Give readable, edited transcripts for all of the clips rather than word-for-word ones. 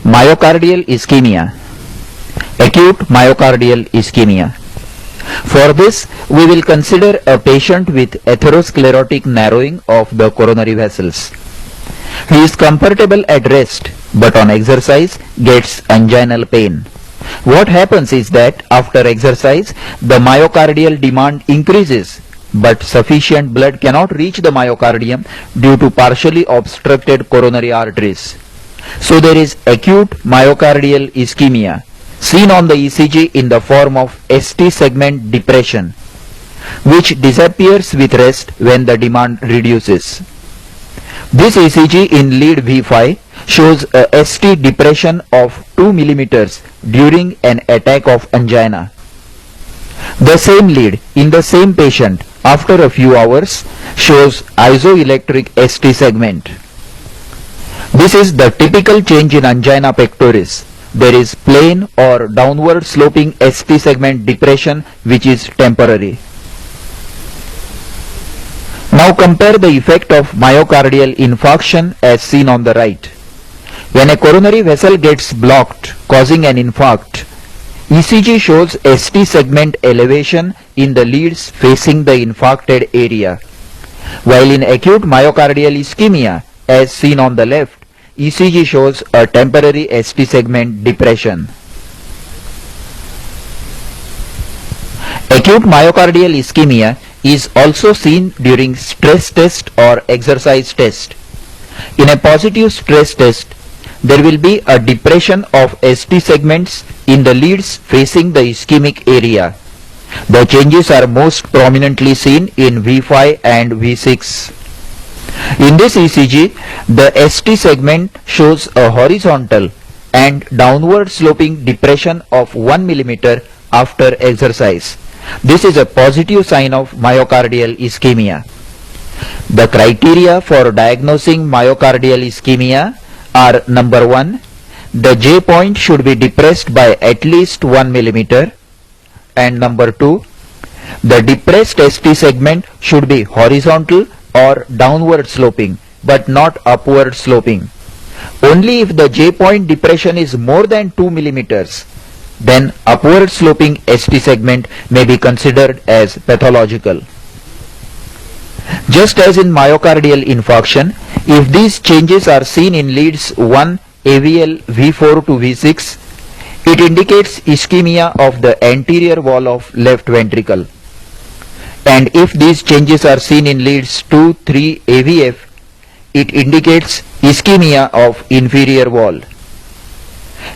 Myocardial ischemia. Acute myocardial ischemia. For this, we will consider a patient with atherosclerotic narrowing of the coronary vessels. He is comfortable at rest, but on exercise gets anginal pain. What happens is that after exercise, the myocardial demand increases, but sufficient blood cannot reach the myocardium due to partially obstructed coronary arteries. So there is acute myocardial ischemia, seen on the ECG in the form of ST segment depression, which disappears with rest when the demand reduces. This ECG in lead V5 shows a ST depression of 2 mm during an attack of angina. The same lead in the same patient after a few hours shows isoelectric ST segment. This is the typical change in angina pectoris. There is plain or downward sloping ST segment depression which is temporary. Now compare the effect of myocardial infarction as seen on the right. When a coronary vessel gets blocked causing an infarct, ECG shows ST segment elevation in the leads facing the infarcted area. While in acute myocardial ischemia, as seen on the left, ECG shows a temporary ST segment depression. Acute myocardial ischemia is also seen during stress test or exercise test. In a positive stress test, there will be a depression of ST segments in the leads facing the ischemic area. The changes are most prominently seen in V5 and V6. In this ECG, the ST segment shows a horizontal and downward sloping depression of 1 mm after exercise. This is a positive sign of myocardial ischemia. The criteria for diagnosing myocardial ischemia are: number 1, the J point should be depressed by at least 1 mm, and number 2, the depressed ST segment should be horizontal or downward sloping but not upward sloping. Only if the J point depression is more than 2 mm, then upward sloping ST segment may be considered as pathological. Just as in myocardial infarction, if these changes are seen in leads 1 AVL V4 to V6, it indicates ischemia of the anterior wall of left ventricle. And if these changes are seen in leads 2, 3 AVF, it indicates ischemia of inferior wall.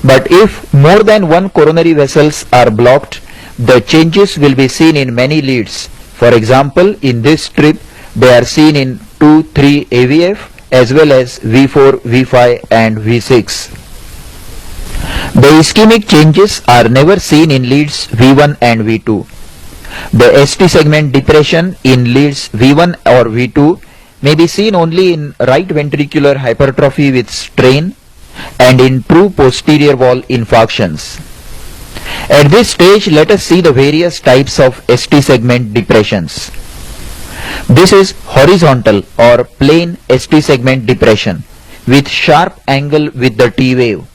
But if more than one coronary vessels are blocked, the changes will be seen in many leads. For example, in this strip, they are seen in 2, 3 AVF as well as V4, V5 and V6. The ischemic changes are never seen in leads V1 and V2. The ST segment depression in leads V1 or V2 may be seen only in right ventricular hypertrophy with strain and in true posterior wall infarctions. At this stage, let us see the various types of ST segment depressions. This is horizontal or plain ST segment depression with sharp angle with the T wave.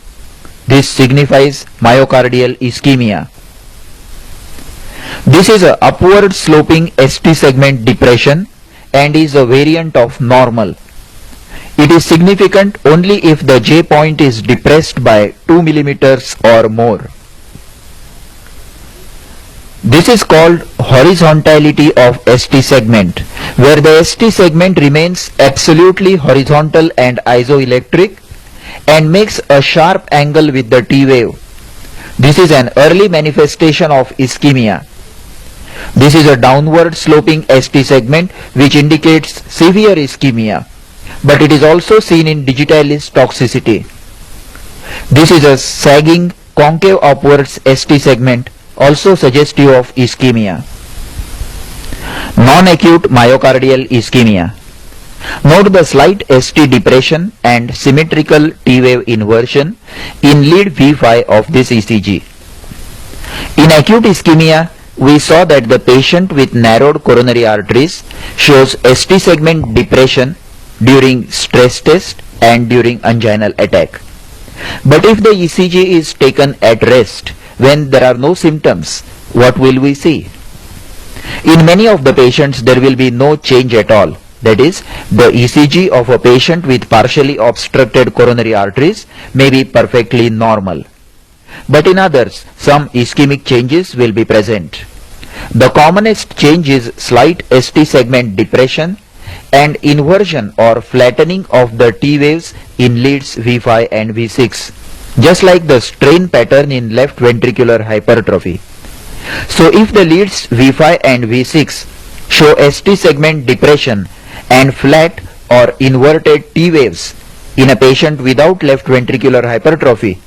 This signifies myocardial ischemia. This is a upward sloping ST segment depression and is a variant of normal. It is significant only if the J point is depressed by 2 mm or more. This is called horizontality of ST segment, where the ST segment remains absolutely horizontal and isoelectric and makes a sharp angle with the T wave. This is an early manifestation of ischemia. This is a downward sloping ST segment which indicates severe ischemia, but it is also seen in digitalis toxicity. This is a sagging concave upwards ST segment, also suggestive of ischemia. Non-acute myocardial ischemia. Note the slight ST depression and symmetrical T wave inversion in lead V5 of this ECG. In acute ischemia, we saw that the patient with narrowed coronary arteries shows ST segment depression during stress test and during anginal attack. But if the ECG is taken at rest when there are no symptoms, what will we see? In many of the patients, there will be no change at all. That is, the ECG of a patient with partially obstructed coronary arteries may be perfectly normal. But in others, some ischemic changes will be present. The commonest change is slight ST segment depression and inversion or flattening of the T waves in leads V5 and V6, just like the strain pattern in left ventricular hypertrophy. So if the leads V5 and V6 show ST segment depression and flat or inverted T waves in a patient without left ventricular hypertrophy,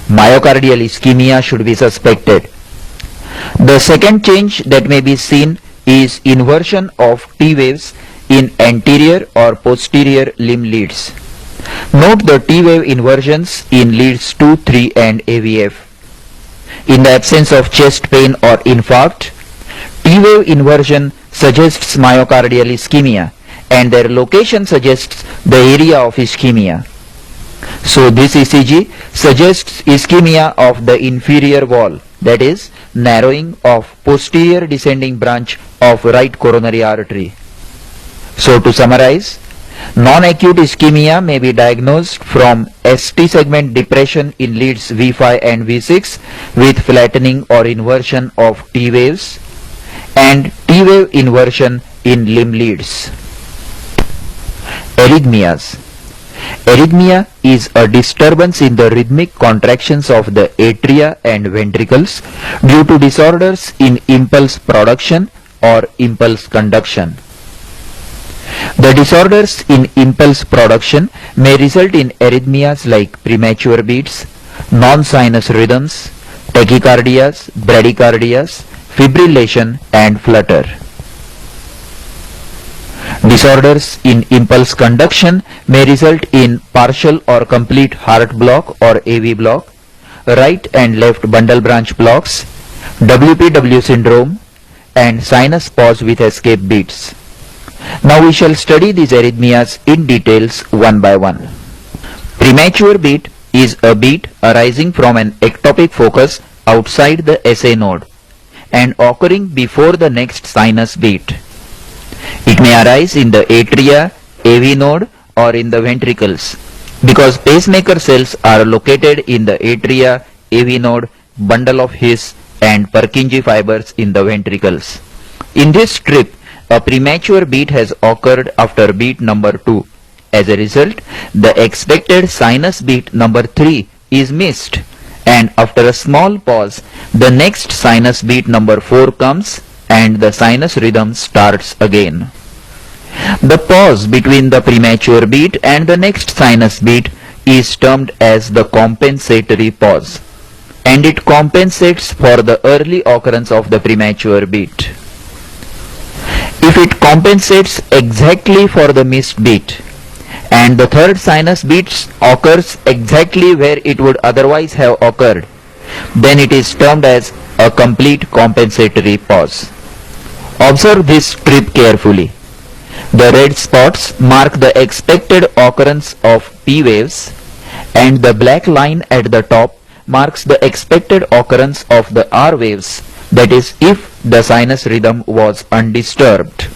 myocardial ischemia should be suspected. The second change that may be seen is inversion of T waves in anterior or posterior limb leads. Note the T wave inversions in leads 2, 3 and AVF. In the absence of chest pain or infarct, T wave inversion suggests myocardial ischemia and their location suggests the area of ischemia. So this ECG suggests ischemia of the inferior wall, that is, narrowing of posterior descending branch of right coronary artery. So to summarize, non-acute ischemia may be diagnosed from ST segment depression in leads V5 and V6 with flattening or inversion of T waves and T wave inversion in limb leads. Arrhythmias. Arrhythmia is a disturbance in the rhythmic contractions of the atria and ventricles due to disorders in impulse production or impulse conduction. The disorders in impulse production may result in arrhythmias like premature beats, non-sinus rhythms, tachycardias, bradycardias, fibrillation and flutter. Disorders in impulse conduction may result in partial or complete heart block or AV block, right and left bundle branch blocks, WPW syndrome and sinus pause with escape beats. Now we shall study these arrhythmias in details one by one. Premature beat is a beat arising from an ectopic focus outside the SA node and occurring before the next sinus beat. It may arise in the atria, AV node or in the ventricles because pacemaker cells are located in the atria, AV node, bundle of His and Purkinje fibers in the ventricles. In this strip, a premature beat has occurred after beat number 2. As a result, the expected sinus beat number 3 is missed and after a small pause, the next sinus beat number 4 comes and the sinus rhythm starts again. The pause between the premature beat and the next sinus beat is termed as the compensatory pause, and it compensates for the early occurrence of the premature beat. If it compensates exactly for the missed beat and the third sinus beat occurs exactly where it would otherwise have occurred, then it is termed as a complete compensatory pause. Observe this strip carefully. The red spots mark the expected occurrence of P waves and the black line at the top marks the expected occurrence of the R waves, that is, if the sinus rhythm was undisturbed.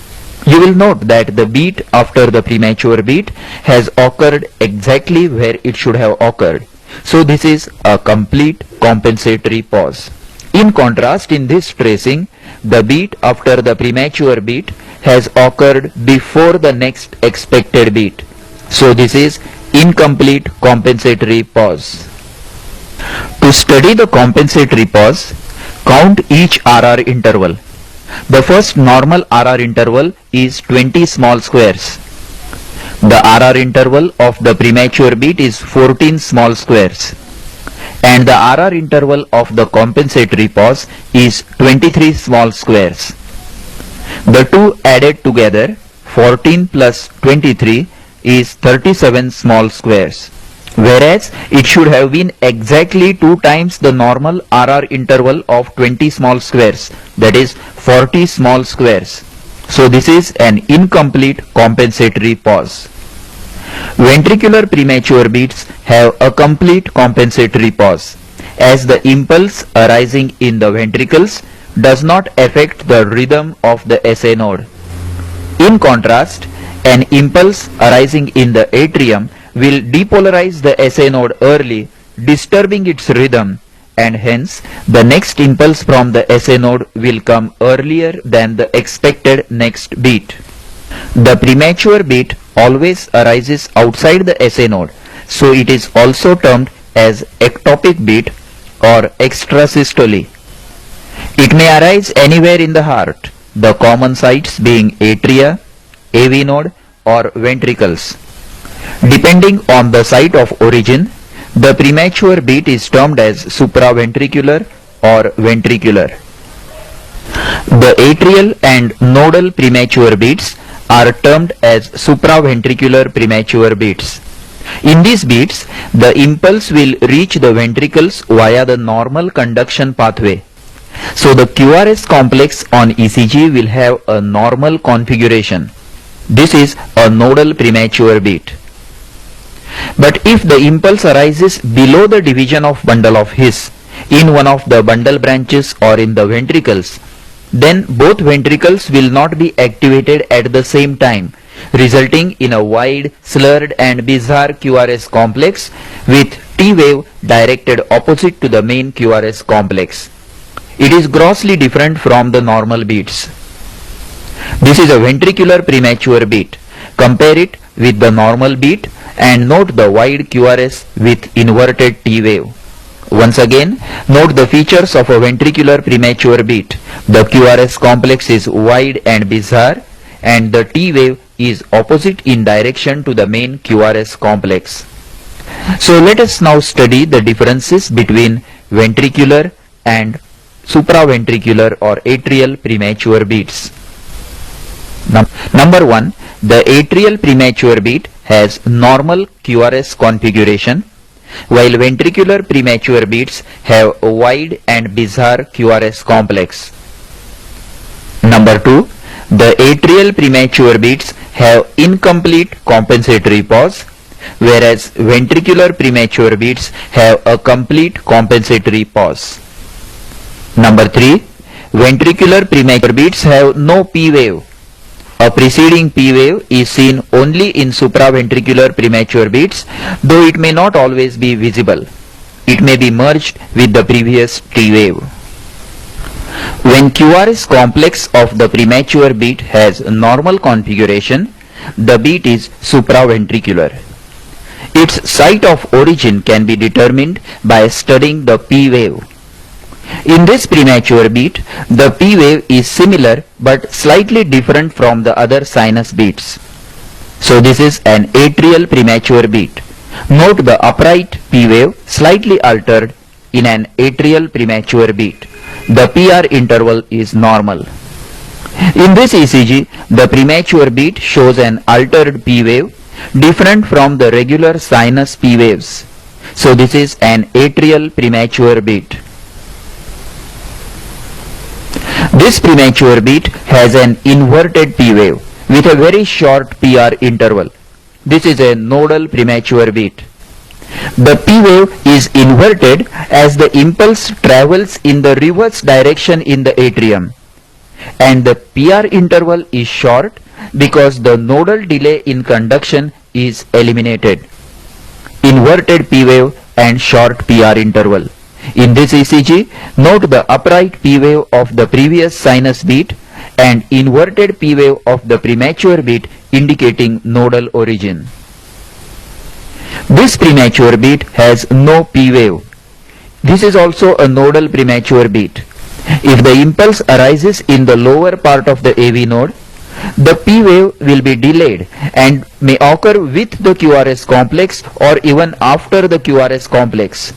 You will note that the beat after the premature beat has occurred exactly where it should have occurred. So this is a complete compensatory pause. In contrast, in this tracing, the beat after the premature beat has occurred before the next expected beat. So this is incomplete compensatory pause. To study the compensatory pause, count each RR interval. The first normal RR interval is 20 small squares. The RR interval of the premature beat is 14 small squares. And the RR interval of the compensatory pause is 23 small squares. The two added together 14 plus 23 is 37 small squares, whereas it should have been exactly 2 times the normal RR interval of 20 small squares, that is 40 small squares. So this is an incomplete compensatory pause. Ventricular premature beats have a complete compensatory pause, as the impulse arising in the ventricles does not affect the rhythm of the SA node. In contrast, an impulse arising in the atrium will depolarize the SA node early, disturbing its rhythm, and hence the next impulse from the SA node will come earlier than the expected next beat. The premature beat always arises outside the SA node, so it is also termed as ectopic beat or extrasystole. It may arise anywhere in the heart, the common sites being atria, AV node or ventricles. Depending on the site of origin, the premature beat is termed as supraventricular or ventricular. The atrial and nodal premature beats are termed as supraventricular premature beats. In these beats, the impulse will reach the ventricles via the normal conduction pathway. So the QRS complex on ECG will have a normal configuration. This is a nodal premature beat. But if the impulse arises below the division of bundle of His in one of the bundle branches or in the ventricles, then both ventricles will not be activated at the same time, resulting in a wide, slurred and bizarre QRS complex with T wave directed opposite to the main QRS complex. It is grossly different from the normal beats. This is a ventricular premature beat. Compare it with the normal beat and note the wide QRS with inverted T wave. Once again, note the features of a ventricular premature beat. The QRS complex is wide and bizarre, and the T wave is opposite in direction to the main QRS complex. So let us now study the differences between ventricular and supraventricular or atrial premature beats. Number 1, the atrial premature beat has normal QRS configuration, while ventricular premature beats have a wide and bizarre QRS complex. Number 2, the atrial premature beats have incomplete compensatory pause, whereas ventricular premature beats have a complete compensatory pause. Number 3, ventricular premature beats have no P wave. A preceding P wave is seen only in supraventricular premature beats, though it may not always be visible. It may be merged with the previous T wave. When QRS complex of the premature beat has normal configuration, the beat is supraventricular. Its site of origin can be determined by studying the P wave. In this premature beat, the P wave is similar but slightly different from the other sinus beats. So this is an atrial premature beat. Note the upright P wave slightly altered in an atrial premature beat. The PR interval is normal. In this ECG, the premature beat shows an altered P wave different from the regular sinus P waves. So this is an atrial premature beat. This premature beat has an inverted P wave with a very short PR interval. This is a nodal premature beat. The P wave is inverted as the impulse travels in the reverse direction in the atrium, and the PR interval is short because the nodal delay in conduction is eliminated. Inverted P wave and short PR interval. In this ECG, note the upright P wave of the previous sinus beat and inverted P wave of the premature beat indicating nodal origin. This premature beat has no P wave. This is also a nodal premature beat. If the impulse arises in the lower part of the AV node, the P wave will be delayed and may occur with the QRS complex or even after the QRS complex.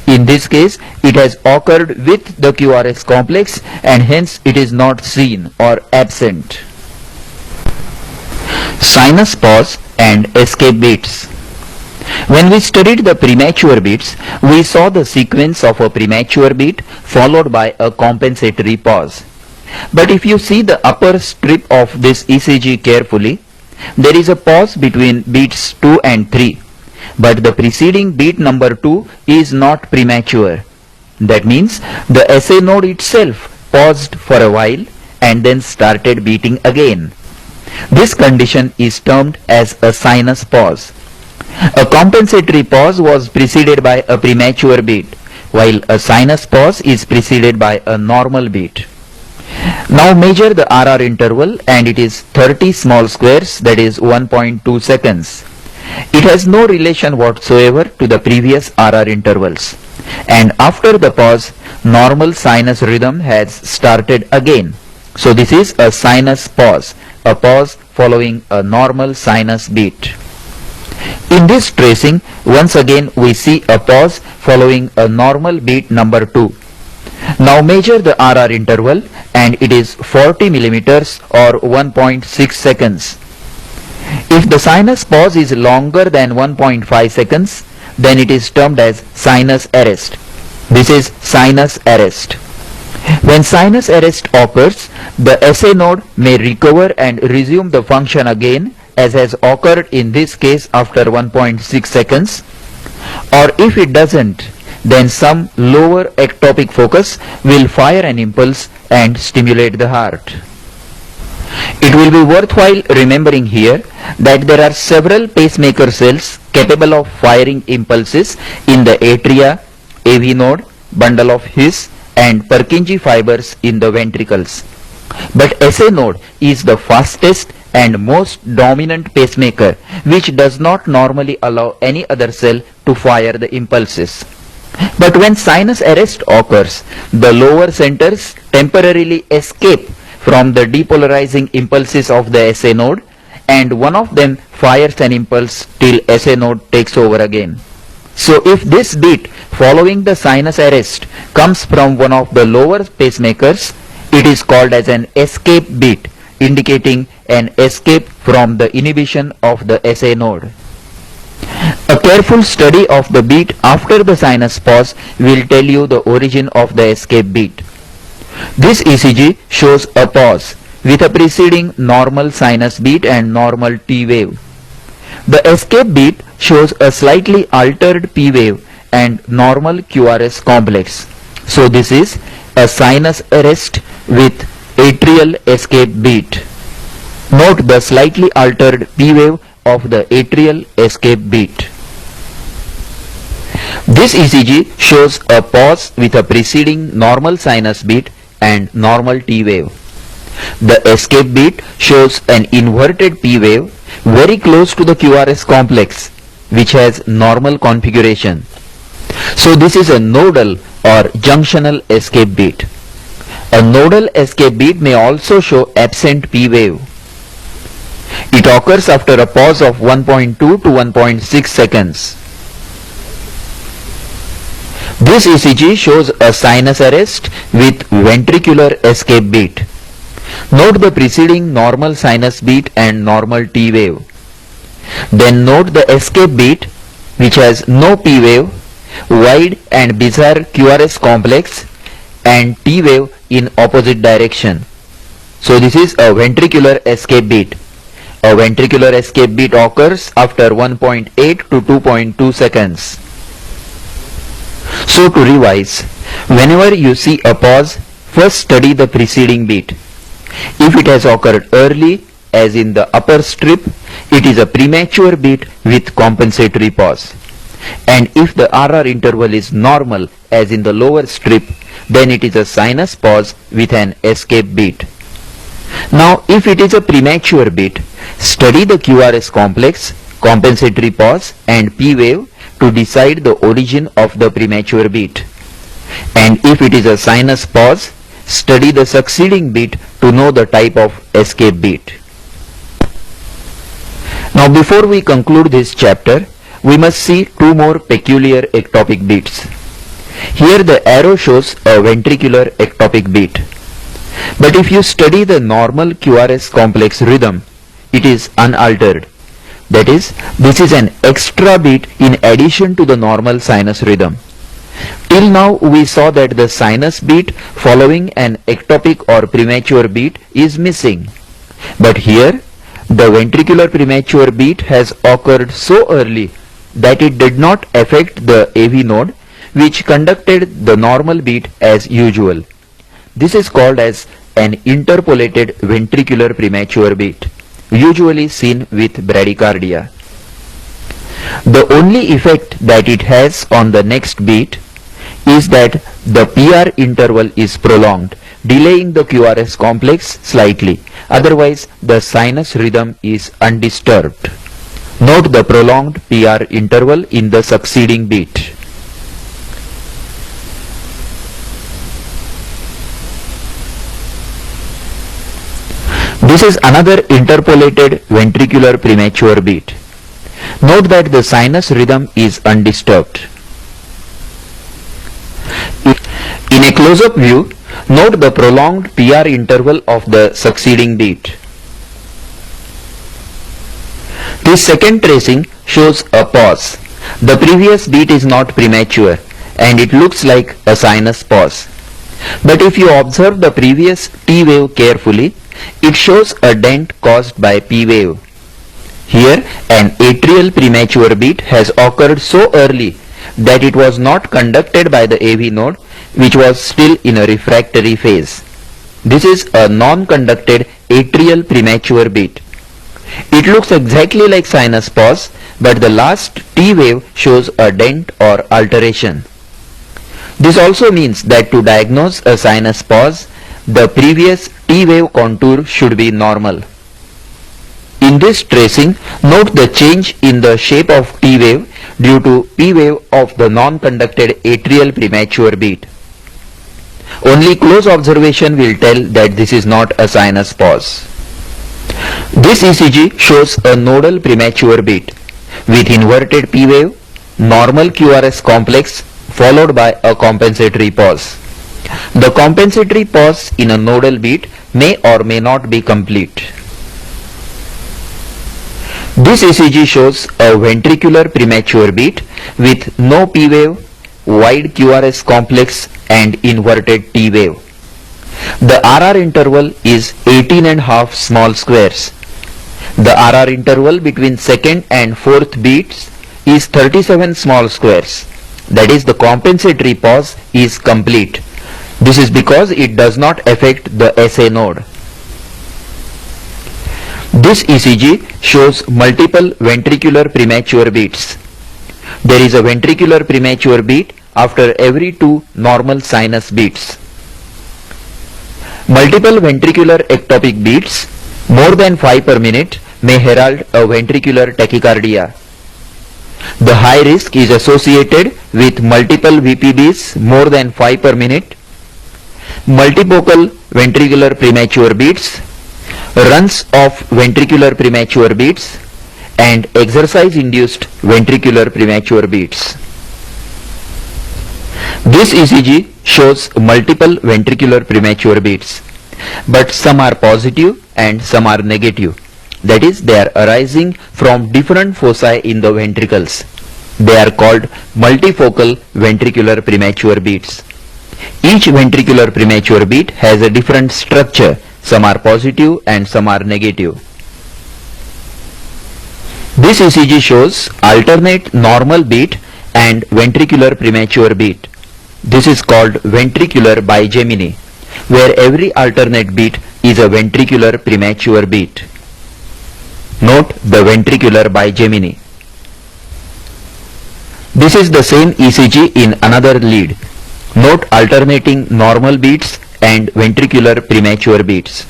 In this case, it has occurred with the QRS complex and hence it is not seen or absent. Sinus pause and escape beats. When we studied the premature beats, we saw the sequence of a premature beat followed by a compensatory pause. But if you see the upper strip of this ECG carefully, there is a pause between beats 2 and 3. But the preceding beat number 2 is not premature. That means the SA node itself paused for a while and then started beating again. This condition is termed as a sinus pause. A compensatory pause was preceded by a premature beat, while a sinus pause is preceded by a normal beat. Now measure the RR interval, and it is 30 small squares, that is 1.2 seconds. It has no relation whatsoever to the previous RR intervals. And after the pause, normal sinus rhythm has started again. So this is a sinus pause, a pause following a normal sinus beat. In this tracing, once again we see a pause following a normal beat number 2. Now measure the RR interval, and it is 40 millimeters or 1.6 seconds. If the sinus pause is longer than 1.5 seconds, then it is termed as sinus arrest. This is sinus arrest. When sinus arrest occurs, the SA node may recover and resume the function again, as has occurred in this case after 1.6 seconds. Or if it doesn't, then some lower ectopic focus will fire an impulse and stimulate the heart. It will be worthwhile remembering here that there are several pacemaker cells capable of firing impulses in the atria, AV node, bundle of His, and Purkinje fibers in the ventricles. But SA node is the fastest and most dominant pacemaker, which does not normally allow any other cell to fire the impulses. But when sinus arrest occurs, the lower centers temporarily escape from the depolarizing impulses of the SA node, and one of them fires an impulse till SA node takes over again. So if this beat following the sinus arrest comes from one of the lower pacemakers, it is called as an escape beat, indicating an escape from the inhibition of the SA node. A careful study of the beat after the sinus pause will tell you the origin of the escape beat. This ECG shows a pause with a preceding normal sinus beat and normal T wave. The escape beat shows a slightly altered P wave and normal QRS complex. So this is a sinus arrest with atrial escape beat. Note the slightly altered P wave of the atrial escape beat. This ECG shows a pause with a preceding normal sinus beat and normal T wave. The escape beat shows an inverted P wave very close to the QRS complex, which has normal configuration. So this is a nodal or junctional escape beat. A nodal escape beat may also show absent P wave. It occurs after a pause of 1.2 to 1.6 seconds. This ECG shows a sinus arrest with ventricular escape beat. Note the preceding normal sinus beat and normal T wave. Then note the escape beat, which has no P wave, wide and bizarre QRS complex, and T wave in opposite direction. So this is a ventricular escape beat. A ventricular escape beat occurs after 1.8 to 2.2 seconds. So to revise, whenever you see a pause, first study the preceding beat. If it has occurred early, as in the upper strip, it is a premature beat with compensatory pause. And if the RR interval is normal, as in the lower strip, then it is a sinus pause with an escape beat. Now if it is a premature beat, study the QRS complex, compensatory pause and P wave to decide the origin of the premature beat. And if it is a sinus pause, study the succeeding beat to know the type of escape beat. Now before we conclude this chapter, we must see two more peculiar ectopic beats. Here the arrow shows a ventricular ectopic beat. But if you study the normal QRS complex rhythm, it is unaltered. That is, this is an extra beat in addition to the normal sinus rhythm. Till now we saw that the sinus beat following an ectopic or premature beat is missing. But here the ventricular premature beat has occurred so early that it did not affect the AV node, which conducted the normal beat as usual. This is called as an interpolated ventricular premature beat, usually seen with bradycardia. The only effect that it has on the next beat is that the PR interval is prolonged, delaying the QRS complex slightly. Otherwise, the sinus rhythm is undisturbed. Note the prolonged PR interval in the succeeding beat. This is another interpolated ventricular premature beat. Note that the sinus rhythm is undisturbed. In a close-up view, note the prolonged PR interval of the succeeding beat. This second tracing shows a pause. The previous beat is not premature and it looks like a sinus pause. But if you observe the previous T wave carefully, it shows a dent caused by P wave. Here an atrial premature beat has occurred so early that it was not conducted by the AV node, which was still in a refractory phase. This is a non-conducted atrial premature beat. It looks exactly like sinus pause, but the last T wave shows a dent or alteration. This also means that to diagnose a sinus pause, the previous T wave contour should be normal. In this tracing, note the change in the shape of T wave due to P wave of the non-conducted atrial premature beat. Only close observation will tell that this is not a sinus pause. This ECG shows a nodal premature beat with inverted P wave, normal QRS complex followed by a compensatory pause. The compensatory pause in a nodal beat may or may not be complete. This ECG shows a ventricular premature beat with no P wave, wide QRS complex and inverted T wave. The RR interval is 18.5 small squares. The RR interval between second and fourth beats is 37 small squares. That is, the compensatory pause is complete. This is because it does not affect the SA node. This ECG shows multiple ventricular premature beats. There is a ventricular premature beat after every 2 normal sinus beats. Multiple ventricular ectopic beats, more than 5 per minute, may herald a ventricular tachycardia. The high risk is associated with multiple VPBs more than 5 per minute, multifocal ventricular premature beats, runs of ventricular premature beats, and exercise-induced ventricular premature beats. This ECG shows multiple ventricular premature beats, but some are positive and some are negative. That is, they are arising from different foci in the ventricles. They are called multifocal ventricular premature beats. Each ventricular premature beat has a different structure. Some are positive and some are negative. This ECG shows alternate normal beat and ventricular premature beat. This is called ventricular bigeminy, where every alternate beat is a ventricular premature beat. Note the ventricular bigeminy. This is the same ECG in another lead. Note alternating normal beats and ventricular premature beats.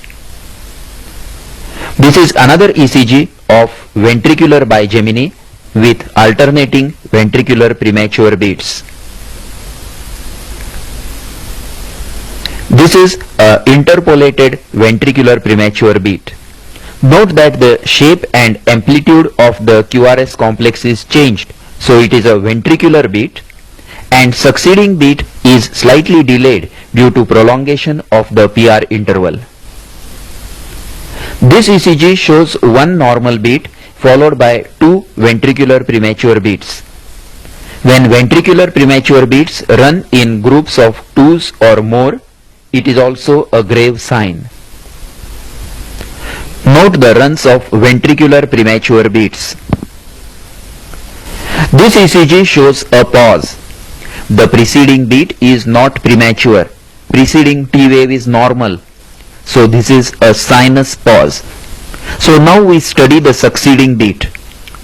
This is another ECG of ventricular bigeminy with alternating ventricular premature beats. This is a interpolated ventricular premature beat. Note that the shape and amplitude of the QRS complex is changed, so it is a ventricular beat, and succeeding beat is slightly delayed due to prolongation of the PR interval. This ECG shows one normal beat followed by two ventricular premature beats. When ventricular premature beats run in groups of twos or more, it is also a grave sign. Note the runs of ventricular premature beats. This ECG shows a pause. The preceding beat is not premature. Preceding T wave is normal. So this is a sinus pause. So now we study the succeeding beat.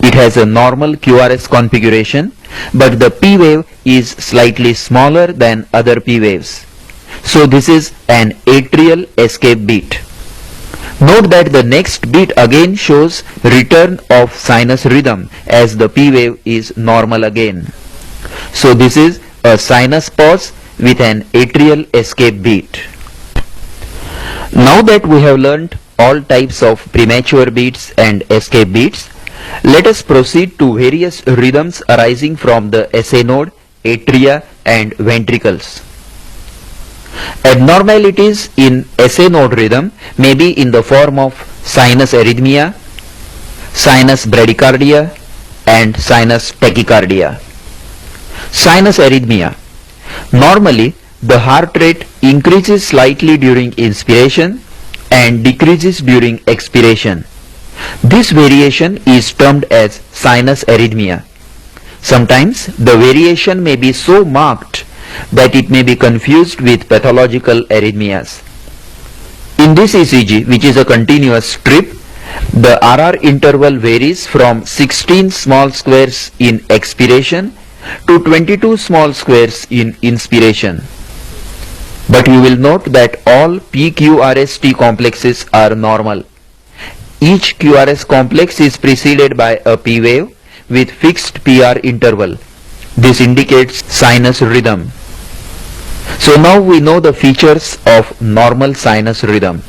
It has a normal QRS configuration, but the P wave is slightly smaller than other P waves. So this is an atrial escape beat. Note that the next beat again shows return of sinus rhythm as the P wave is normal again. So this is a sinus pause with an atrial escape beat. Now that we have learnt all types of premature beats and escape beats, let us proceed to various rhythms arising from the SA node, atria and ventricles. Abnormalities in SA node rhythm may be in the form of sinus arrhythmia, sinus bradycardia and sinus tachycardia. Sinus arrhythmia. Normally, the heart rate increases slightly during inspiration and decreases during expiration. This variation is termed as sinus arrhythmia. Sometimes the variation may be so marked that it may be confused with pathological arrhythmias. In this ECG, which is a continuous strip, the RR interval varies from 16 small squares in expiration to 22 small squares in inspiration. But you will note that all PQRST complexes are normal. Each QRS complex is preceded by a P wave with fixed PR interval. This indicates sinus rhythm. So now we know the features of normal sinus rhythm.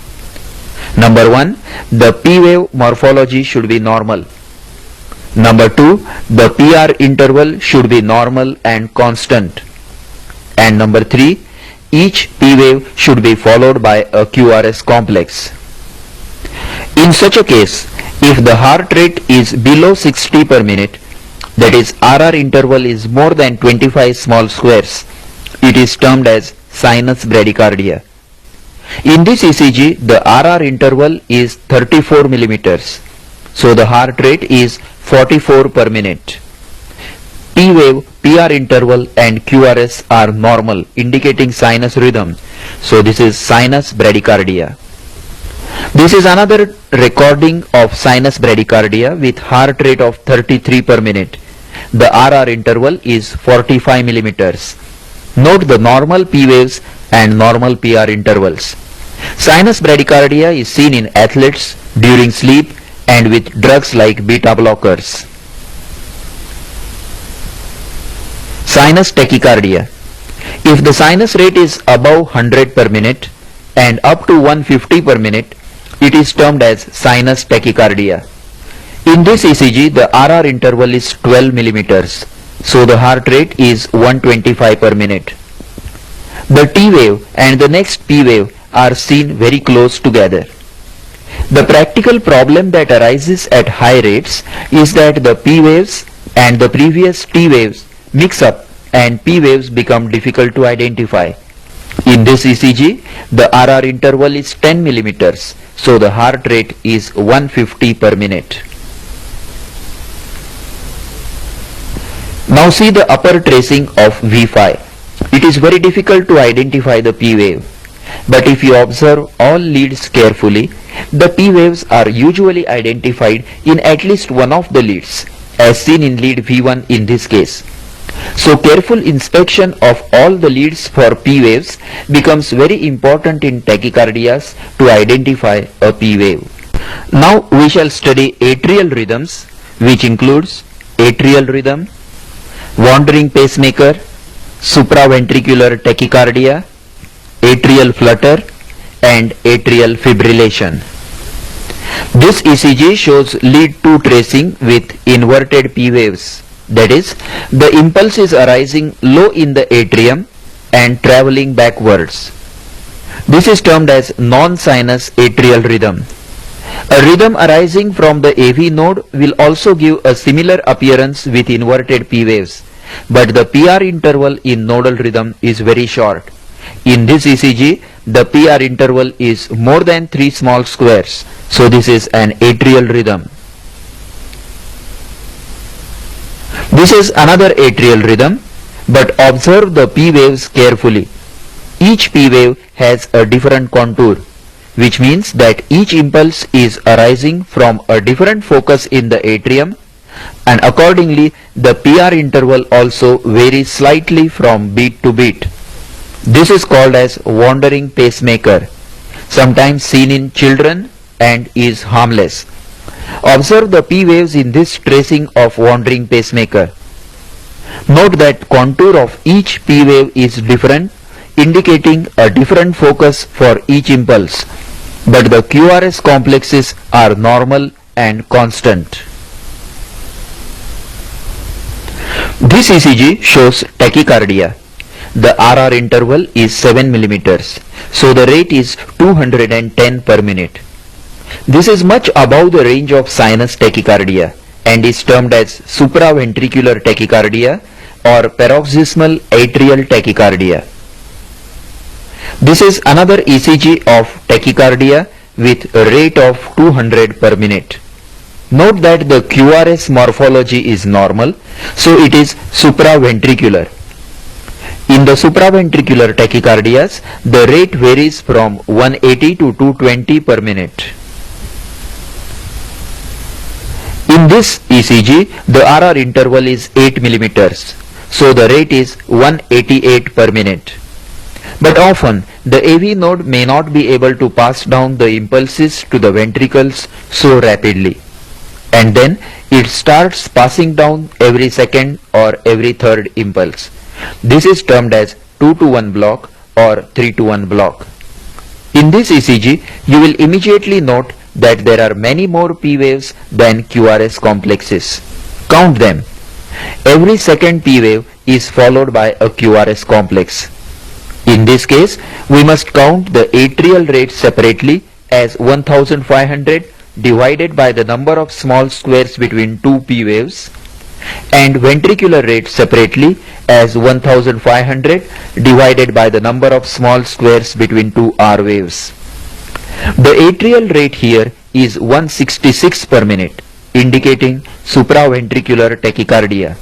Number 1, the P wave morphology should be normal. Number 2, the PR interval should be normal and constant. And number 3, each P wave should be followed by a QRS complex. In such a case, if the heart rate is below 60 per minute, that is RR interval is more than 25 small squares, it is termed as sinus bradycardia. In this ECG, the RR interval is 34 millimeters. So the heart rate is 44 per minute. P wave, PR interval and QRS are normal, indicating sinus rhythm. So this is sinus bradycardia. This is another recording of sinus bradycardia with heart rate of 33 per minute. The RR interval is 45 millimeters. Note the normal P waves and normal PR intervals. Sinus bradycardia is seen in athletes during sleep and with drugs like beta blockers. Sinus tachycardia. If the sinus rate is above 100 per minute and up to 150 per minute, it is termed as sinus tachycardia. In this ECG, the RR interval is 12 millimeters. So the heart rate is 125 per minute. The T wave and the next P wave are seen very close together. The practical problem that arises at high rates is that the P waves and the previous T waves mix up and P waves become difficult to identify. In this ECG, the RR interval is 10 millimeters, so the heart rate is 150 per minute. Now see the upper tracing of V5. It is very difficult to identify the P wave. But if you observe all leads carefully, the P waves are usually identified in at least one of the leads, as seen in lead V1 in this case. So careful inspection of all the leads for P waves becomes very important in tachycardias to identify a P wave. Now we shall study atrial rhythms, which includes atrial rhythm, wandering pacemaker, supraventricular tachycardia, atrial flutter and atrial fibrillation. This ECG shows lead 2 tracing with inverted P waves. That is, the impulse is arising low in the atrium and traveling backwards. This is termed as non-sinus atrial rhythm. A rhythm arising from the AV node will also give a similar appearance with inverted P waves, but the PR interval in nodal rhythm is very short. In this ECG, the PR interval is more than 3 small squares, so this is an atrial rhythm. This is another atrial rhythm, but observe the P waves carefully. Each P wave has a different contour, which means that each impulse is arising from a different focus in the atrium, and accordingly the PR interval also varies slightly from beat to beat. This is called as wandering pacemaker, sometimes seen in children, and is harmless. Observe the P waves in this tracing of wandering pacemaker. Note that contour of each P wave is different, indicating a different focus for each impulse, but the QRS complexes are normal and constant. This ECG shows tachycardia. The RR interval is 7 millimeters, so the rate is 210 per minute. This is much above the range of sinus tachycardia and is termed as supraventricular tachycardia or paroxysmal atrial tachycardia. This is another ECG of tachycardia with a rate of 200 per minute. Note that the QRS morphology is normal, so it is supraventricular. In the supraventricular tachycardias, the rate varies from 180 to 220 per minute. In this ECG, the RR interval is 8 millimeters, so the rate is 188 per minute. But often, the AV node may not be able to pass down the impulses to the ventricles so rapidly, and then it starts passing down every second or every third impulse. This is termed as 2-to-1 block or 3-to-1 block. In this ECG, you will immediately note that there are many more P waves than QRS complexes. Count them. Every second P wave is followed by a QRS complex. In this case, we must count the atrial rate separately as 1500 divided by the number of small squares between two P waves, and ventricular rate separately as 1500 divided by the number of small squares between two R waves. The atrial rate here is 166 per minute, indicating supraventricular tachycardia,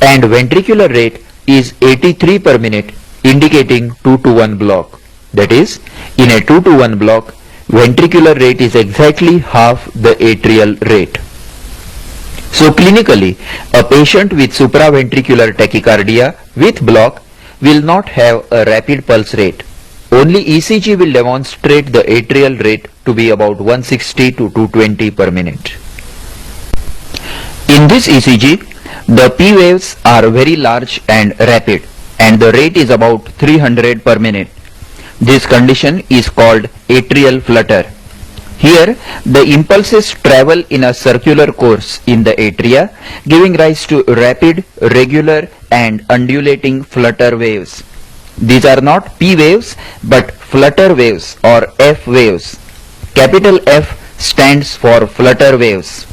and ventricular rate is 83 per minute, indicating 2-to-1 block. That is, in a 2-to-1 block, ventricular rate is exactly half the atrial rate. So clinically, a patient with supraventricular tachycardia with block will not have a rapid pulse rate. Only ECG will demonstrate the atrial rate to be about 160 to 220 per minute. In this ECG, the P waves are very large and rapid, and the rate is about 300 per minute. This condition is called atrial flutter. Here, the impulses travel in a circular course in the atria, giving rise to rapid, regular and undulating flutter waves. These are not P waves but flutter waves or F waves. Capital F stands for flutter waves.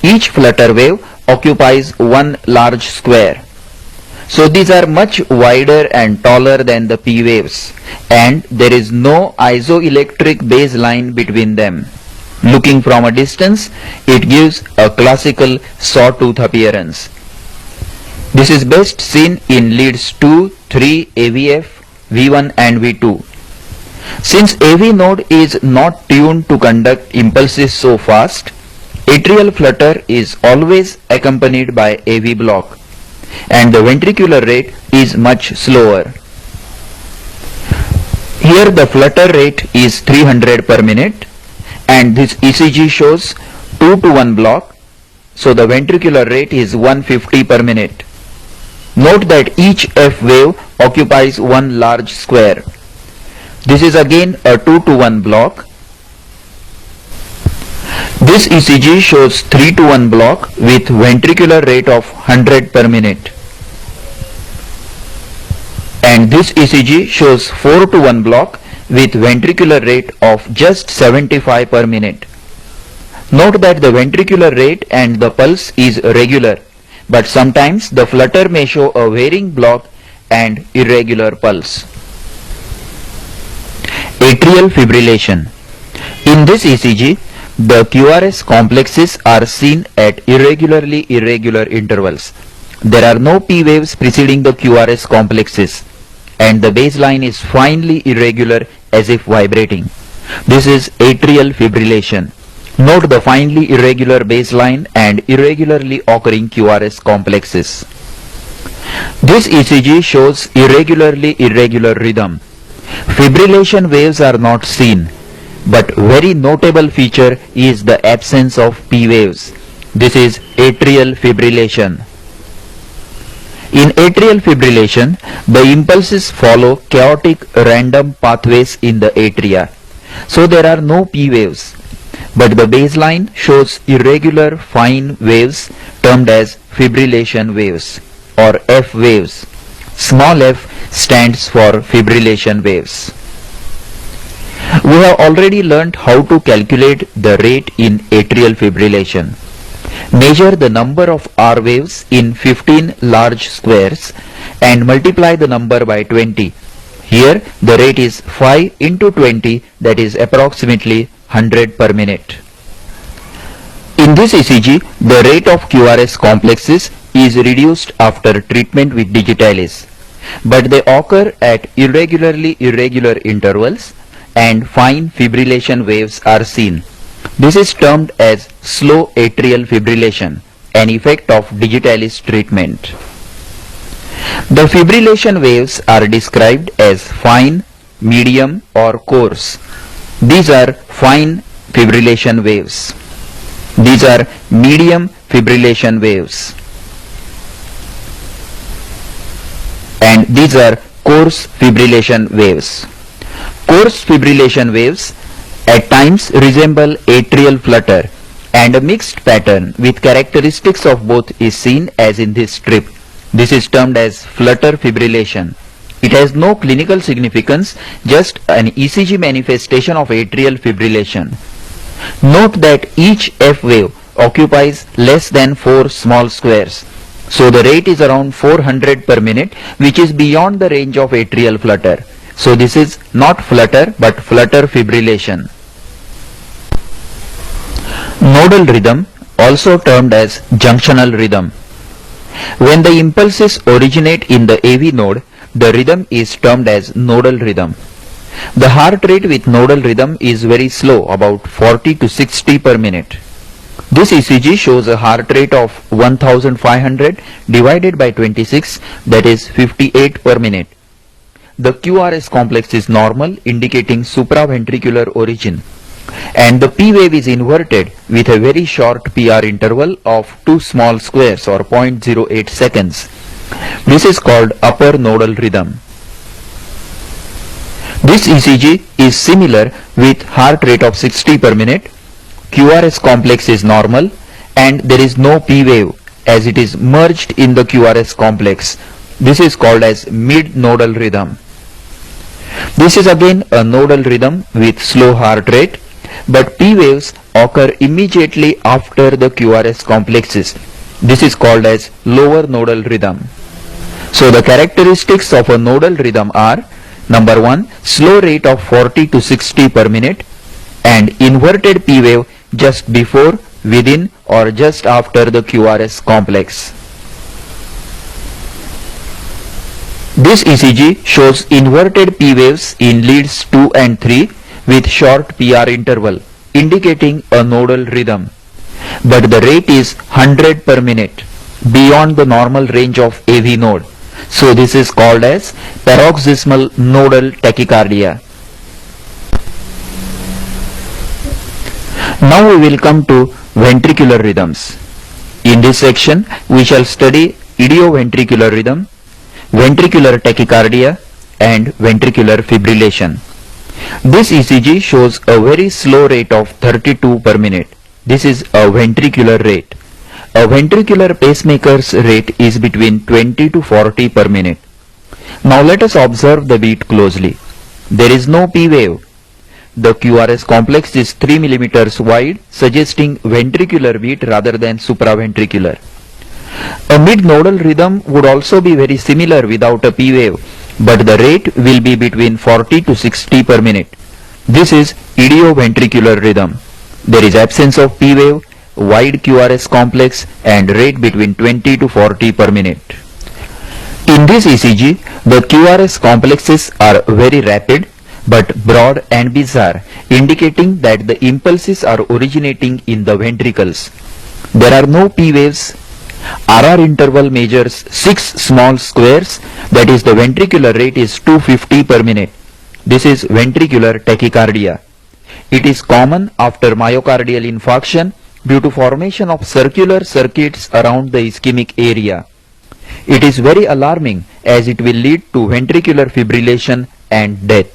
Each flutter wave occupies one large square. So these are much wider and taller than the P waves, and there is no isoelectric baseline between them. Looking from a distance, it gives a classical sawtooth appearance. This is best seen in leads 2, 3, AVF, V1 and V2. Since AV node is not tuned to conduct impulses so fast, atrial flutter is always accompanied by AV block, and the ventricular rate is much slower. Here the flutter rate is 300 per minute, and this ECG shows 2-to-1 block, so the ventricular rate is 150 per minute. Note that each F wave occupies one large square. This is again a 2-to-1 block. This ECG shows 3-to-1 block with ventricular rate of 100 per minute. And this ECG shows 4-to-1 block with ventricular rate of just 75 per minute. Note that the ventricular rate and the pulse is regular, but sometimes the flutter may show a varying block and irregular pulse. Atrial fibrillation. In this ECG, the QRS complexes are seen at irregular intervals. There are no P waves preceding the QRS complexes, and the baseline is finely irregular as if vibrating. This is atrial fibrillation. Note the finely irregular baseline and irregularly occurring QRS complexes. This ECG shows irregular rhythm. Fibrillation waves are not seen, but very notable feature is the absence of P waves. This is atrial fibrillation. In atrial fibrillation, the impulses follow chaotic random pathways in the atria. So there are no P waves, but the baseline shows irregular fine waves termed as fibrillation waves or F waves. Small f stands for fibrillation waves. We have already learnt how to calculate the rate in atrial fibrillation. Measure the number of R waves in 15 large squares and multiply the number by 20. Here the rate is 5 into 20, that is approximately 100 per minute. In this ECG, the rate of QRS complexes is reduced after treatment with digitalis, but they occur at irregular intervals and fine fibrillation waves are seen. This is termed as slow atrial fibrillation, an effect of digitalis treatment. The fibrillation waves are described as fine, medium or coarse. These are fine fibrillation waves. These are medium fibrillation waves. And these are coarse fibrillation waves. Coarse fibrillation waves at times resemble atrial flutter, and a mixed pattern with characteristics of both is seen as in this strip. This is termed as flutter fibrillation. It has no clinical significance, just an ECG manifestation of atrial fibrillation. Note that each F wave occupies less than 4 small squares. So the rate is around 400 per minute, which is beyond the range of atrial flutter. So this is not flutter but flutter fibrillation. Nodal rhythm, also termed as junctional rhythm. When the impulses originate in the AV node, the rhythm is termed as nodal rhythm. The heart rate with nodal rhythm is very slow, about 40 to 60 per minute. This ECG shows a heart rate of 1500 divided by 26, that is 58 per minute. The QRS complex is normal, indicating supraventricular origin, and the P wave is inverted with a very short PR interval of 2 small squares or 0.08 seconds. This is called upper nodal rhythm. This ECG is similar with heart rate of 60 per minute. QRS complex is normal and there is no P wave as it is merged in the QRS complex. This is called as mid-nodal rhythm. This is again a nodal rhythm with slow heart rate, but P waves occur immediately after the QRS complexes. This is called as lower nodal rhythm. So the characteristics of a nodal rhythm are: number 1, slow rate of 40 to 60 per minute and inverted P wave just before, within or just after the QRS complex. This ECG shows inverted P waves in leads 2 and 3 with short PR interval, indicating a nodal rhythm. But the rate is 100 per minute, beyond the normal range of AV node. So this is called as paroxysmal nodal tachycardia. Now we will come to ventricular rhythms. In this section, we shall study idioventricular rhythm, ventricular tachycardia and ventricular fibrillation. This ECG shows a very slow rate of 32 per minute. This is a ventricular rate. A ventricular pacemaker's rate is between 20 to 40 per minute. Now let us observe the beat closely. There is no P wave. the QRS complex is 3 millimeters wide, suggesting ventricular beat rather than supraventricular. A mid-nodal rhythm would also be very similar without a P wave, but the rate will be between 40 to 60 per minute. This is idioventricular rhythm. There is absence of P wave, wide QRS complex and rate between 20 to 40 per minute. In this ECG, the QRS complexes are very rapid but broad and bizarre, indicating that the impulses are originating in the ventricles. There are no P waves. RR interval measures 6 small squares, that is the ventricular rate is 250 per minute. This is ventricular tachycardia. It is common after myocardial infarction due to formation of circular circuits around the ischemic area. It is very alarming as it will lead to ventricular fibrillation and death.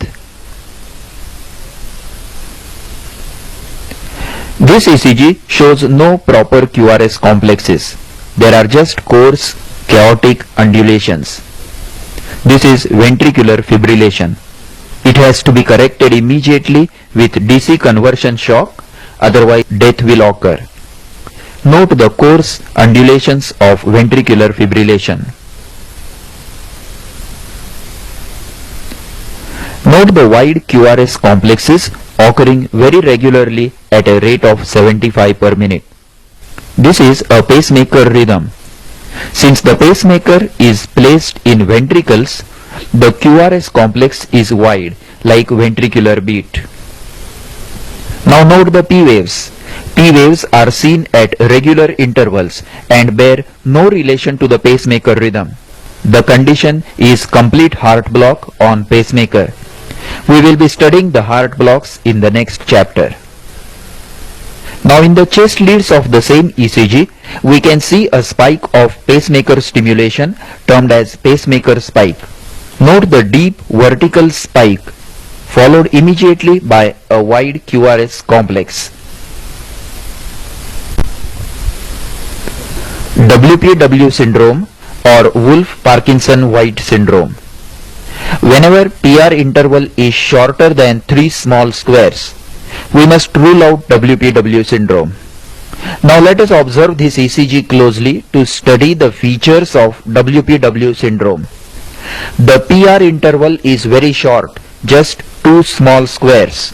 This ECG shows no proper QRS complexes. There are just coarse, chaotic undulations. This is ventricular fibrillation. It has to be corrected immediately with DC conversion shock, otherwise death will occur. Note the coarse undulations of ventricular fibrillation. Note the wide QRS complexes occurring very regularly at a rate of 75 per minute. This is a pacemaker rhythm. Since the pacemaker is placed in ventricles, the QRS complex is wide like ventricular beat. Now note the P waves. P waves are seen at regular intervals and bear no relation to the pacemaker rhythm. The condition is complete heart block on pacemaker. We will be studying the heart blocks in the next chapter. Now in the chest leads of the same ECG, we can see a spike of pacemaker stimulation termed as pacemaker spike. Note the deep vertical spike followed immediately by a wide QRS complex. WPW syndrome or Wolff-Parkinson-White syndrome. Whenever PR interval is shorter than 3 small squares, we must rule out WPW syndrome. Now let us observe this ECG closely to study the features of WPW syndrome. The PR interval is very short, just 2 small squares.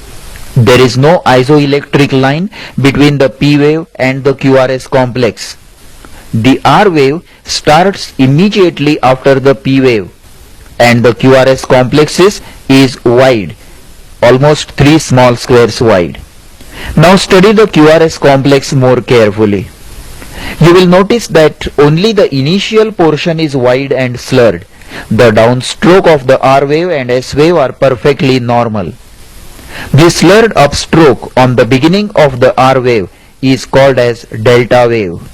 There is no isoelectric line between the P wave and the QRS complex. The R wave starts immediately after the P wave and the QRS complexes is wide, almost 3 small squares wide. Now study the QRS complex more carefully. You will notice that only the initial portion is wide and slurred. The downstroke of the R wave and S wave are perfectly normal. The slurred upstroke on the beginning of the R wave is called as delta wave.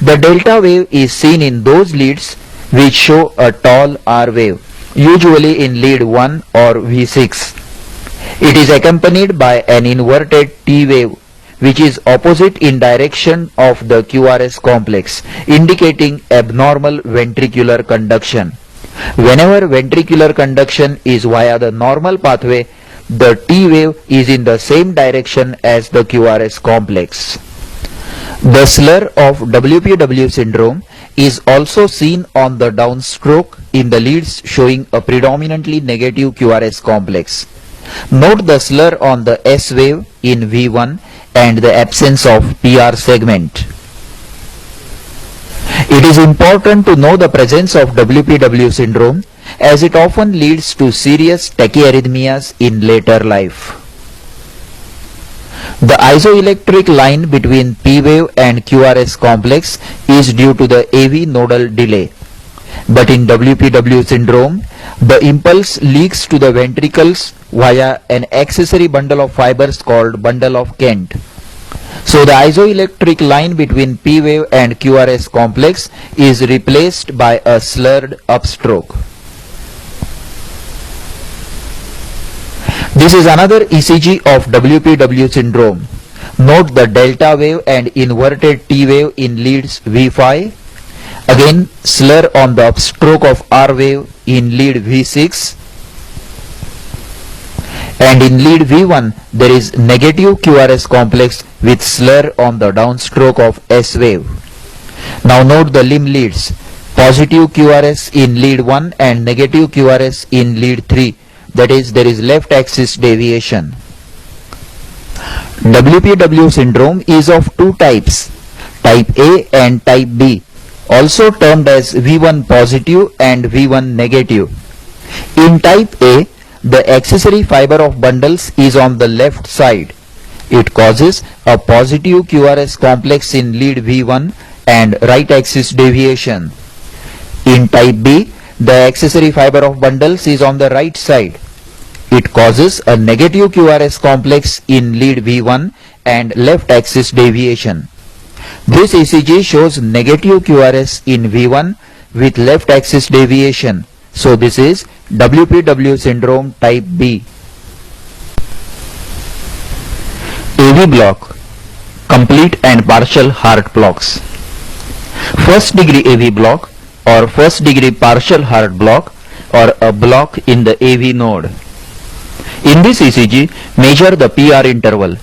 The delta wave is seen in those leads which show a tall R wave, usually in lead 1 or V6. It is accompanied by an inverted T wave which is opposite in direction of the QRS complex, indicating abnormal ventricular conduction. Whenever ventricular conduction is via the normal pathway, the T wave is in the same direction as the QRS complex. The slur of WPW syndrome is also seen on the downstroke in the leads showing a predominantly negative QRS complex. Note the slur on the S wave in V1 and the absence of PR segment. It is important to know the presence of WPW syndrome as it often leads to serious tachyarrhythmias in later life. The isoelectric line between P wave and QRS complex is due to the AV nodal delay. But in WPW syndrome, the impulse leaks to the ventricles via an accessory bundle of fibers called bundle of Kent. So the isoelectric line between P wave and QRS complex is replaced by a slurred upstroke. This is another ECG of WPW syndrome. Note the delta wave and inverted T wave in leads V5. Again slur on the upstroke of R wave in lead V6. And in lead V1 there is negative QRS complex with slur on the downstroke of S wave. Now note the limb leads. Positive QRS in lead 1 and negative QRS in lead 3, that is there is left axis deviation. WPW syndrome is of two types, type A and type B, also termed as V1 positive and V1 negative. In type A, the accessory fiber of bundles is on the left side. It causes a positive QRS complex in lead V1 and right axis deviation. In type B, the accessory fiber of bundles is on the right side. It causes a negative QRS complex in lead V1 and left axis deviation. This ECG shows negative QRS in V1 with left axis deviation. So this is WPW syndrome type B. AV block, complete and partial heart blocks. First degree AV block or first degree partial heart block or a block in the AV node. In this ECG, measure the PR interval.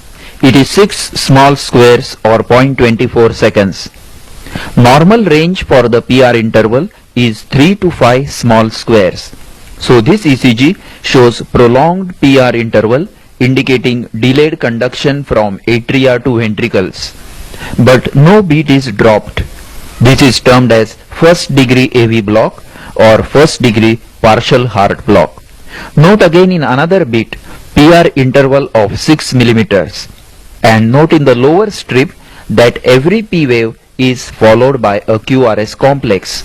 It is 6 small squares or 0.24 seconds. Normal range for the PR interval is 3 to 5 small squares. So this ECG shows prolonged PR interval indicating delayed conduction from atria to ventricles. But no beat is dropped. This is termed as first degree AV block or first degree partial heart block. Note again in another bit PR interval of 6 millimeters. And note in the lower strip that every P wave is followed by a QRS complex.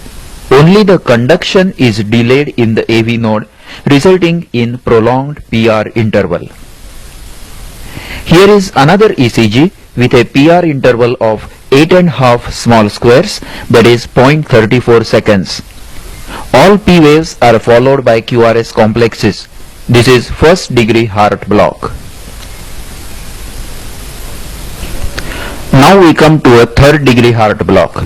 Only the conduction is delayed in the AV node, resulting in prolonged PR interval. Here is another ECG with a PR interval of 8.5 small squares, that is 0.34 seconds. All P waves are followed by QRS complexes. This is first degree heart block. Now we come to a third degree heart block.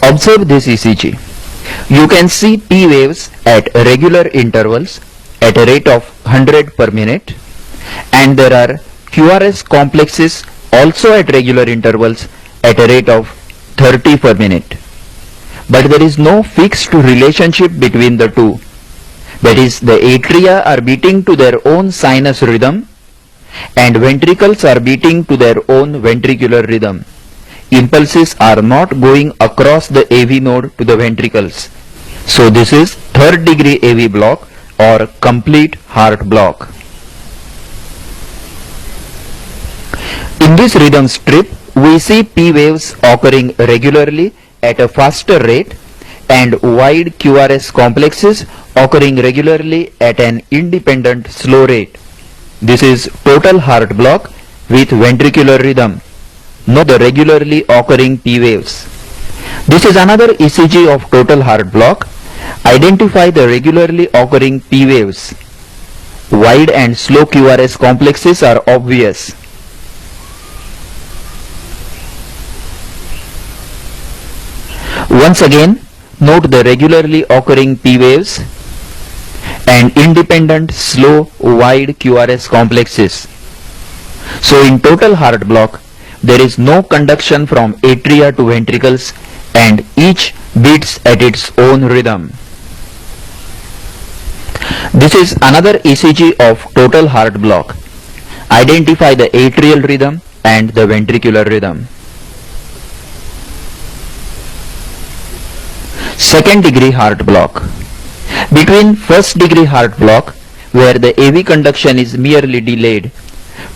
Observe this ECG. You can see P waves at regular intervals at a rate of 100 per minute, and there are QRS complexes also at regular intervals at a rate of 30 per minute. But there is no fixed relationship between the two. That is, the atria are beating to their own sinus rhythm and ventricles are beating to their own ventricular rhythm. Impulses are not going across the AV node to the ventricles. So this is third degree AV block or complete heart block. In this rhythm strip, we see P waves occurring regularly at a faster rate and wide QRS complexes occurring regularly at an independent slow rate. This is total heart block with ventricular rhythm. Note the regularly occurring P waves. This is another ECG of total heart block. Identify the regularly occurring P waves. Wide and slow QRS complexes are obvious. Once again, note the regularly occurring P waves and independent slow wide QRS complexes. So in total heart block, there is no conduction from atria to ventricles and each beats at its own rhythm. This is another ECG of total heart block. Identify the atrial rhythm and the ventricular rhythm. Second degree heart block. Between first degree heart block, where the AV conduction is merely delayed,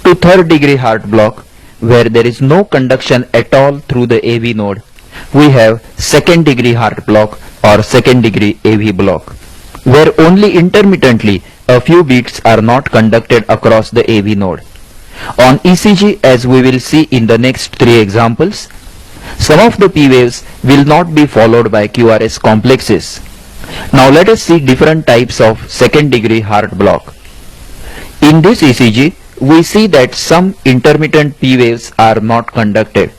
to third degree heart block, where there is no conduction at all through the AV node, we have second degree heart block or second degree AV block, where only intermittently a few beats are not conducted across the AV node. On ECG, as we will see in the next three examples, some of the P waves will not be followed by QRS complexes. Now let us see different types of second degree heart block. In this ECG, we see that some intermittent P waves are not conducted.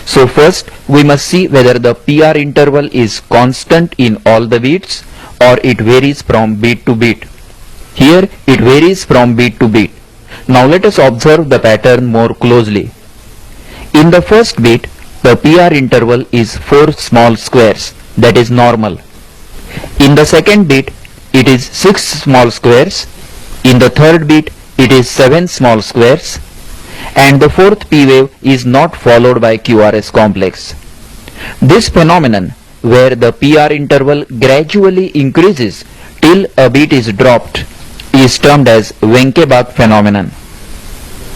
So first we must see whether the PR interval is constant in all the beats or it varies from beat to beat. Here it varies from beat to beat. Now let us observe the pattern more closely. In the first beat, the PR interval is 4 small squares, that is normal. In the second beat, it is 6 small squares. In the third beat, it is 7 small squares. And the fourth P wave is not followed by QRS complex. This phenomenon, where the PR interval gradually increases till a beat is dropped, is termed as Wenckebach phenomenon.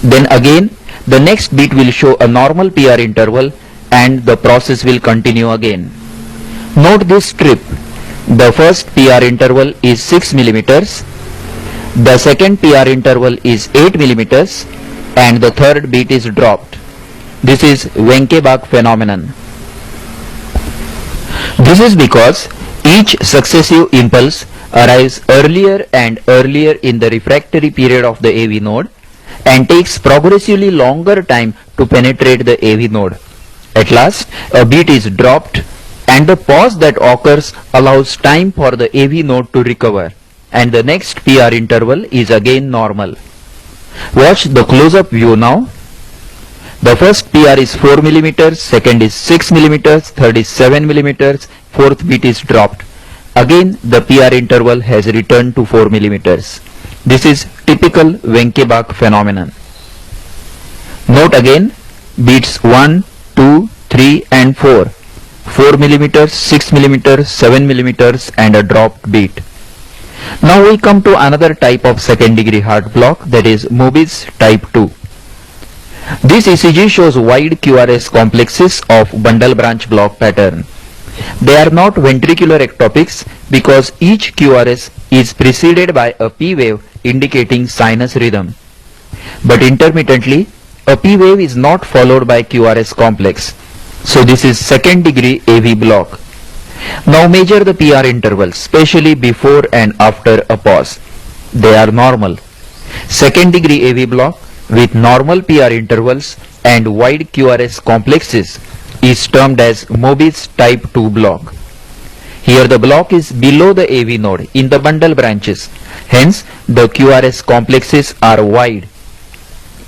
Then again, the next beat will show a normal PR interval and the process will continue again. Note this strip. The first PR interval is 6 millimeters, the second PR interval is 8 millimeters, and the third beat is dropped. This is Wenckebach phenomenon. This is because each successive impulse arrives earlier and earlier in the refractory period of the AV node and takes progressively longer time to penetrate the AV node. At last, a beat is dropped and the pause that occurs allows time for the AV node to recover, and the next PR interval is again normal. Watch the close-up view now. The first PR is 4 millimeters, second is 6 millimeters, third is 7 millimeters, fourth beat is dropped. Again the PR interval has returned to 4 millimeters. This is typical Wenckebach phenomenon. Note again beats 1, 2, 3 and 4. 4 millimeters, 6 millimeters, 7 millimeters and a dropped beat. Now we come to another type of second degree heart block, that is Mobius type 2. This ECG shows wide QRS complexes of bundle branch block pattern. They are not ventricular ectopics because each QRS is preceded by a P wave indicating sinus rhythm. But intermittently, a P wave is not followed by QRS complex. So this is second degree AV block. Now measure the PR intervals, especially before and after a pause. They are normal. Second degree AV block with normal PR intervals and wide QRS complexes is termed as Mobius type 2 block. Here the block is below the AV node in the bundle branches. Hence the QRS complexes are wide.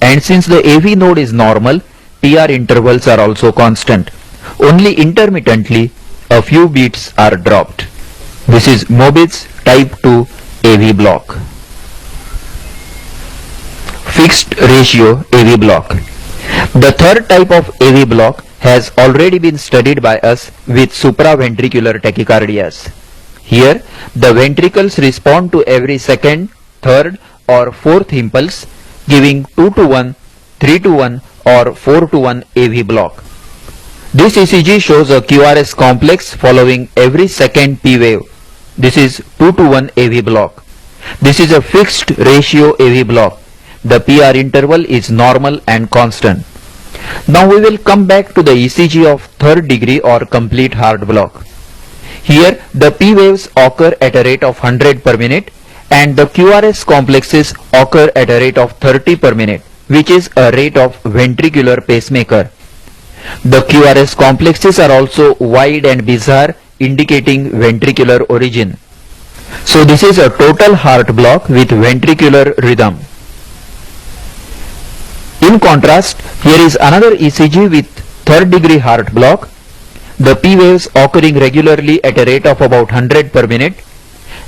And since the AV node is normal, PR intervals are also constant. Only intermittently a few beats are dropped. This is Mobius type 2 AV block. Fixed ratio AV block. The third type of AV block has already been studied by us with supraventricular tachycardias. Here the ventricles respond to every second, third or fourth impulse, giving 2 to 1, 3 to 1 or 4 to 1 AV block. This ECG shows a QRS complex following every second P wave. This is 2 to 1 AV block. This is a fixed ratio AV block. The PR interval is normal and constant. Now we will come back to the ECG of third degree or complete heart block. Here the P waves occur at a rate of 100 per minute and the QRS complexes occur at a rate of 30 per minute, which is a rate of ventricular pacemaker. The QRS complexes are also wide and bizarre, indicating ventricular origin. So this is a total heart block with ventricular rhythm. In contrast, here is another ECG with third degree heart block. The P waves occurring regularly at a rate of about 100 per minute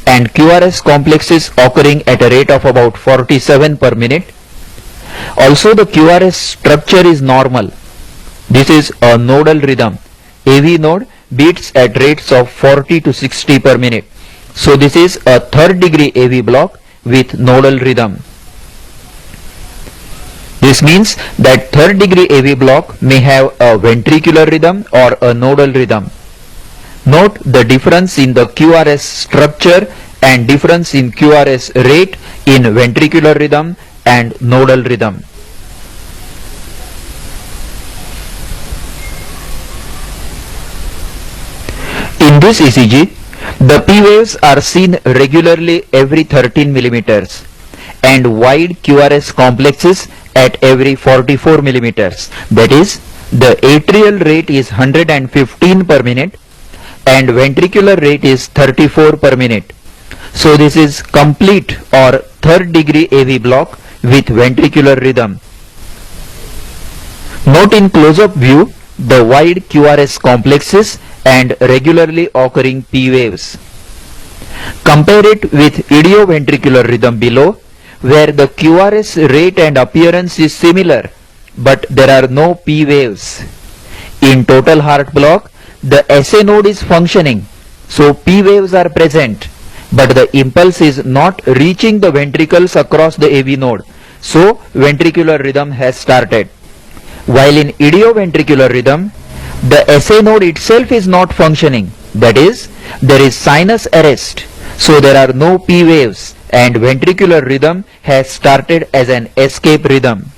and QRS complexes occurring at a rate of about 47 per minute. Also the QRS structure is normal. This is a nodal rhythm. AV node beats at rates of 40 to 60 per minute. So this is a third degree AV block with nodal rhythm. This means that third degree AV block may have a ventricular rhythm or a nodal rhythm. Note the difference in the QRS structure and difference in QRS rate in ventricular rhythm and nodal rhythm. In this ECG, the P waves are seen regularly every 13 millimeters and wide QRS complexes at every 44 millimeters. That is, the atrial rate is 115 per minute and ventricular rate is 34 per minute. So this is complete or third degree AV block with ventricular rhythm. Note in close-up view the wide QRS complexes and regularly occurring P waves. Compare it with idioventricular rhythm below, where the QRS rate and appearance is similar, but there are no P waves. In total heart block, the SA node is functioning, so P waves are present, but the impulse is not reaching the ventricles across the AV node, so ventricular rhythm has started. While in idioventricular rhythm, the SA node itself is not functioning, that is, there is sinus arrest, so there are no P waves and ventricular rhythm has started as an escape rhythm.